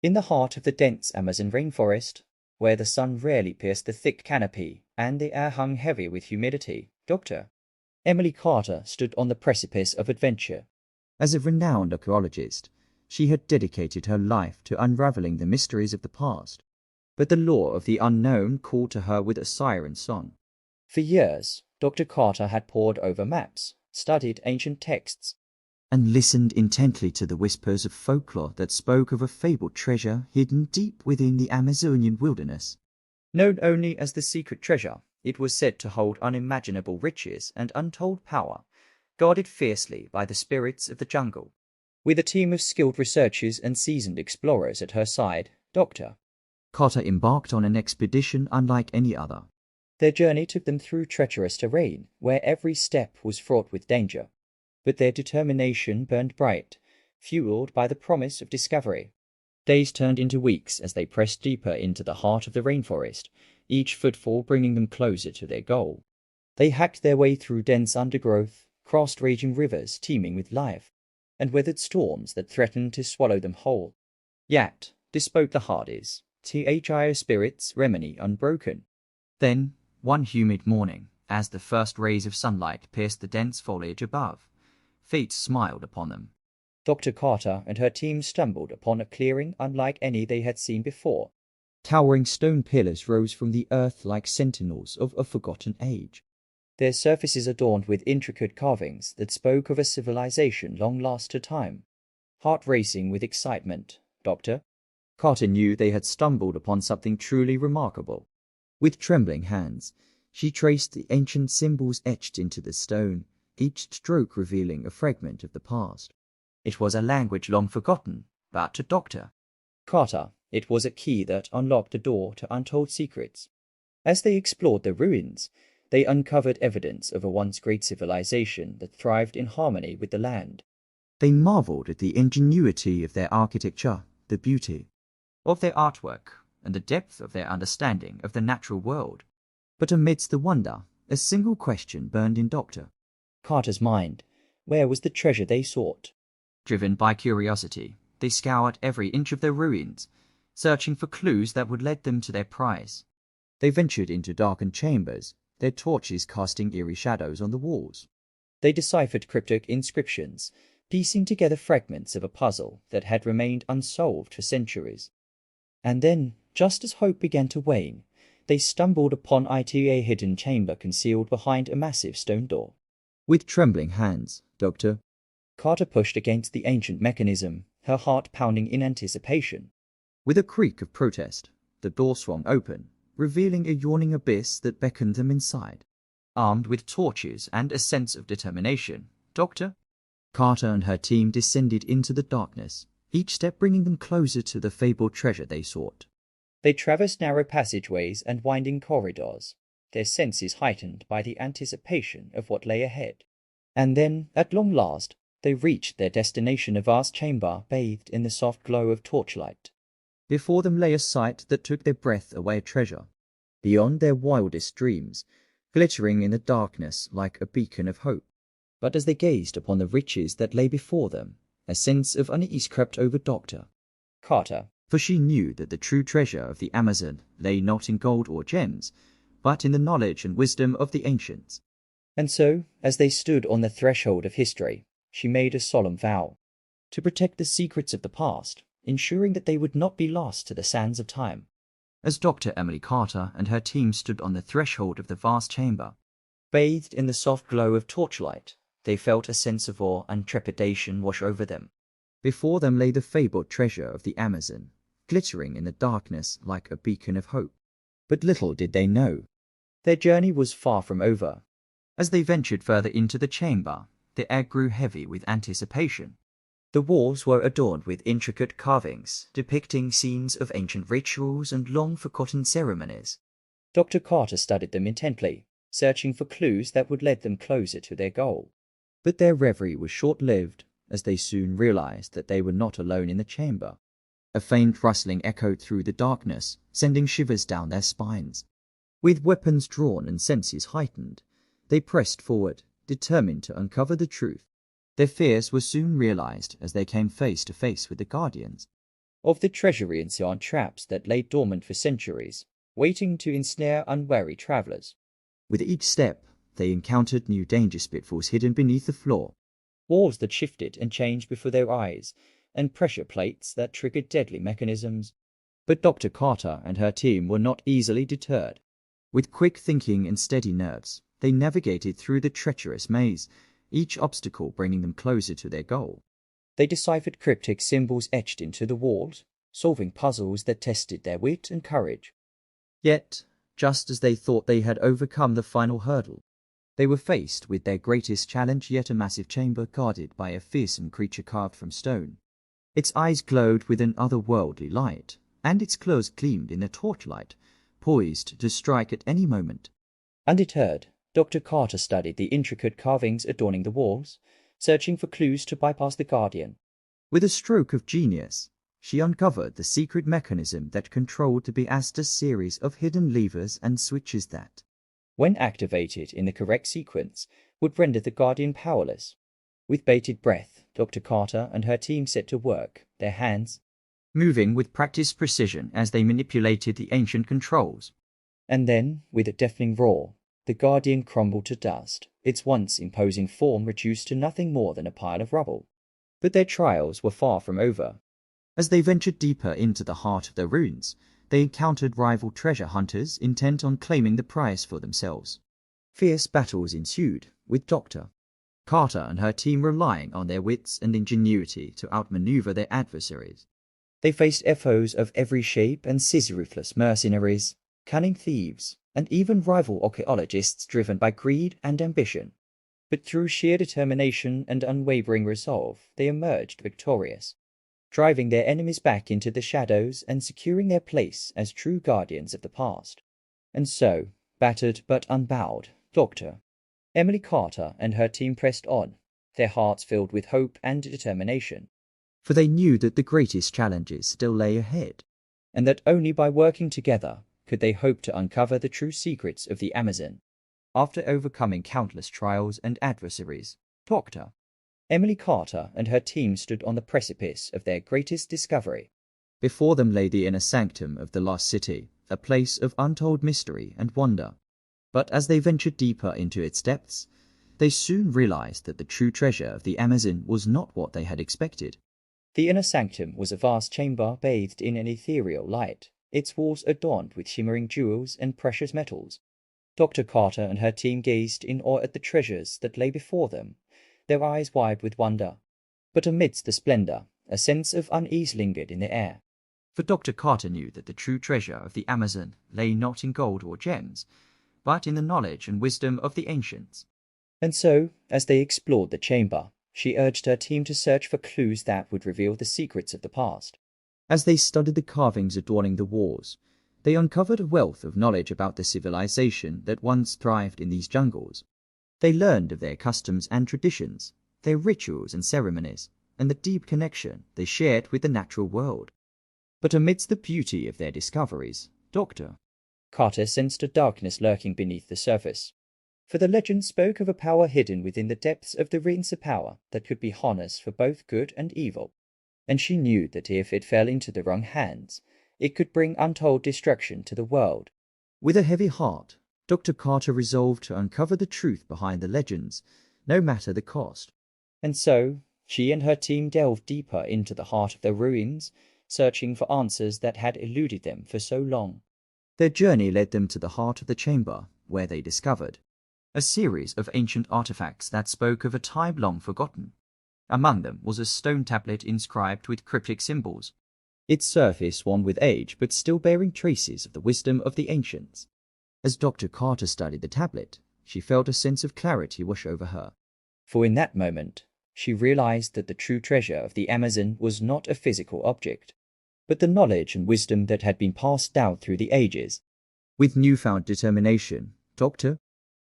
In the heart of the dense Amazon rainforest, where the sun rarely pierced the thick canopy and the air hung heavy with humidity, Dr. Emily Carter stood on the precipice of adventure. As a renowned archaeologist, she had dedicated her life to unraveling the mysteries of the past. But the lure of the unknown called to her with a siren song. For years, Dr. Carter had pored over maps, studied ancient texts, and listened intently to the whispers of folklore that spoke of a fabled treasure hidden deep within the Amazonian wilderness. Known only as the secret treasure, it was said to hold unimaginable riches and untold power, guarded fiercely by the spirits of the jungle. With a team of skilled researchers and seasoned explorers at her side, Dr. Carter embarked on an expedition unlike any other. Their journey took them through treacherous terrain, where every step was fraught with danger. But their determination burned bright, fueled by the promise of discovery. Days turned into weeks as they pressed deeper into the heart of the rainforest, each footfall bringing them closer to their goal. They hacked their way through dense undergrowth, crossed raging rivers teeming with life, and weathered storms that threatened to swallow them whole. Yet, despite the Hardys, their spirits remained unbroken. Then, one humid morning, as the first rays of sunlight pierced the dense foliage above, fate smiled upon them. Dr. Carter and her team stumbled upon a clearing unlike any they had seen before. Towering stone pillars rose from the earth like sentinels of a forgotten age, their surfaces adorned with intricate carvings that spoke of a civilization long lost to time. Heart racing with excitement, Dr. Carter knew they had stumbled upon something truly remarkable. With trembling hands, she traced the ancient symbols etched into the stone, each stroke revealing a fragment of the past. It was a language long forgotten, but to Dr. Carter, it was a key that unlocked the door to untold secrets. As they explored the ruins, they uncovered evidence of a once great civilization that thrived in harmony with the land. They marveled at the ingenuity of their architecture, the beauty of their artwork, and the depth of their understanding of the natural world. But amidst the wonder, a single question burned in Dr. Carter's mind. Where was the treasure they sought? Driven by curiosity, they scoured every inch of the ruins, searching for clues that would lead them to their prize. They ventured into darkened chambers, their torches casting eerie shadows on the walls. They deciphered cryptic inscriptions, piecing together fragments of a puzzle that had remained unsolved for centuries. And then, just as hope began to wane, they stumbled upon a hidden chamber concealed behind a massive stone door. With trembling hands, Dr. Carter pushed against the ancient mechanism, her heart pounding in anticipation. With a creak of protest, the door swung open, revealing a yawning abyss that beckoned them inside. Armed with torches and a sense of determination, Dr. Carter and her team descended into the darkness, each step bringing them closer to the fabled treasure they sought. They traversed narrow passageways and winding corridors, their senses heightened by the anticipation of what lay ahead. And then, at long last, they reached their destination, a vast chamber bathed in the soft glow of torchlight. Before them lay a sight that took their breath away, a treasure, beyond their wildest dreams, glittering in the darkness like a beacon of hope. But as they gazed upon the riches that lay before them, a sense of unease crept over Dr. Carter, for she knew that the true treasure of the Amazon lay not in gold or gems, but in the knowledge and wisdom of the ancients. And so, as they stood on the threshold of history, she made a solemn vow to protect the secrets of the past, ensuring that they would not be lost to the sands of time. As Dr. Emily Carter and her team stood on the threshold of the vast chamber, bathed in the soft glow of torchlight, they felt a sense of awe and trepidation wash over them. Before them lay the fabled treasure of the Amazon, glittering in the darkness like a beacon of hope. But little did they know, their journey was far from over. As they ventured further into the chamber, the air grew heavy with anticipation. The walls were adorned with intricate carvings, depicting scenes of ancient rituals and long-forgotten ceremonies. Dr. Carter studied them intently, searching for clues that would lead them closer to their goal. But their reverie was short-lived, as they soon realized that they were not alone in the chamber. A faint rustling echoed through the darkness, sending shivers down their spines. With weapons drawn and senses heightened, they pressed forward, determined to uncover the truth. Their fears were soon realized as they came face to face with the Guardians. of the treasury and sealed traps that lay dormant for centuries, waiting to ensnare unwary travelers. With each step, they encountered new danger pitfalls hidden beneath the floor, walls that shifted and changed before their eyes, and pressure plates that triggered deadly mechanisms. But Dr. Carter and her team were not easily deterred. With quick thinking and steady nerves, they navigated through the treacherous maze, each obstacle bringing them closer to their goal. They deciphered cryptic symbols etched into the walls, solving puzzles that tested their wit and courage. Yet, just as they thought they had overcome the final hurdle, they were faced with their greatest challenge, yet a massive chamber guarded by a fearsome creature carved from stone. Its eyes glowed with an otherworldly light, and its claws gleamed in the torchlight, poised to strike at any moment. Undeterred, Dr. Carter studied the intricate carvings adorning the walls, searching for clues to bypass the Guardian. With a stroke of genius, she uncovered the secret mechanism that controlled the Beasta's series of hidden levers and switches that, when activated in the correct sequence, would render the Guardian powerless. With bated breath, Dr. Carter and her team set to work, their hands moving with practiced precision as they manipulated the ancient controls. And then, with a deafening roar, the Guardian crumbled to dust, its once imposing form reduced to nothing more than a pile of rubble. But their trials were far from over. As they ventured deeper into the heart of the ruins, they encountered rival treasure hunters intent on claiming the prize for themselves. Fierce battles ensued, with Dr. Carter and her team relying on their wits and ingenuity to outmaneuver their adversaries. They faced foes of every shape and ruthless mercenaries, cunning thieves, and even rival archaeologists driven by greed and ambition. But through sheer determination and unwavering resolve, they emerged victorious, driving their enemies back into the shadows and securing their place as true guardians of the past. And so, battered but unbowed, Dr. Emily Carter and her team pressed on, their hearts filled with hope and determination. For they knew that the greatest challenges still lay ahead, and that only by working together could they hope to uncover the true secrets of the Amazon. After overcoming countless trials and adversaries, Dr. Emily Carter and her team stood on the precipice of their greatest discovery. Before them lay the inner sanctum of the lost city, a place of untold mystery and wonder. But as they ventured deeper into its depths, they soon realized that the true treasure of the Amazon was not what they had expected. The inner sanctum was a vast chamber bathed in an ethereal light, its walls adorned with shimmering jewels and precious metals. Dr. Carter and her team gazed in awe at the treasures that lay before them, their eyes wide with wonder. But amidst the splendor, a sense of unease lingered in the air. For Dr. Carter knew that the true treasure of the Amazon lay not in gold or gems, but in the knowledge and wisdom of the ancients. And so, as they explored the chamber, she urged her team to search for clues that would reveal the secrets of the past. As they studied the carvings adorning the walls, they uncovered a wealth of knowledge about the civilization that once thrived in these jungles. They learned of their customs and traditions, their rituals and ceremonies, and the deep connection they shared with the natural world. But amidst the beauty of their discoveries, Dr. Carter sensed a darkness lurking beneath the surface. For the legend spoke of a power hidden within the depths of the rings of power that could be harnessed for both good and evil. And she knew that if it fell into the wrong hands, it could bring untold destruction to the world. With a heavy heart, Dr. Carter resolved to uncover the truth behind the legends, no matter the cost. And so, she and her team delved deeper into the heart of the ruins, searching for answers that had eluded them for so long. Their journey led them to the heart of the chamber, where they discovered a series of ancient artifacts that spoke of a time long forgotten. Among them was a stone tablet inscribed with cryptic symbols, its surface worn with age but still bearing traces of the wisdom of the ancients. As Dr. Carter studied the tablet, she felt a sense of clarity wash over her. For in that moment, she realized that the true treasure of the Amazon was not a physical object, but the knowledge and wisdom that had been passed down through the ages. With newfound determination, Dr.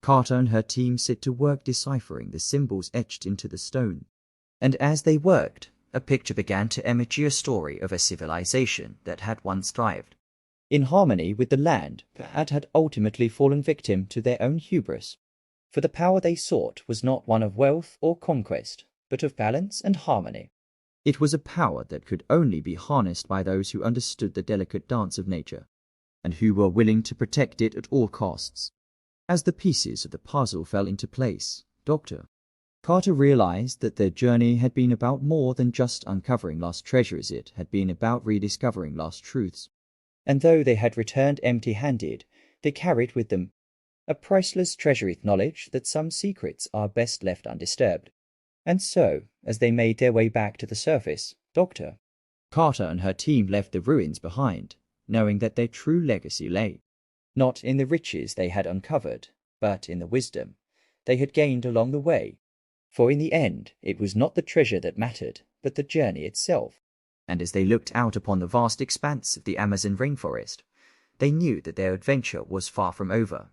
Carter and her team set to work deciphering the symbols etched into the stone. And as they worked, a picture began to emerge, a story of a civilization that had once thrived, in harmony with the land, but had ultimately fallen victim to their own hubris. For the power they sought was not one of wealth or conquest, but of balance and harmony. It was a power that could only be harnessed by those who understood the delicate dance of nature, and who were willing to protect it at all costs. As the pieces of the puzzle fell into place, Dr. Carter realized that their journey had been about more than just uncovering lost treasures. It had been about rediscovering lost truths. And though they had returned empty-handed, they carried with them a priceless treasure of knowledge that some secrets are best left undisturbed. And so, as they made their way back to the surface, Dr. Carter and her team left the ruins behind, knowing that their true legacy lay not in the riches they had uncovered, but in the wisdom they had gained along the way. For in the end, it was not the treasure that mattered, but the journey itself. And as they looked out upon the vast expanse of the Amazon rainforest, they knew that their adventure was far from over.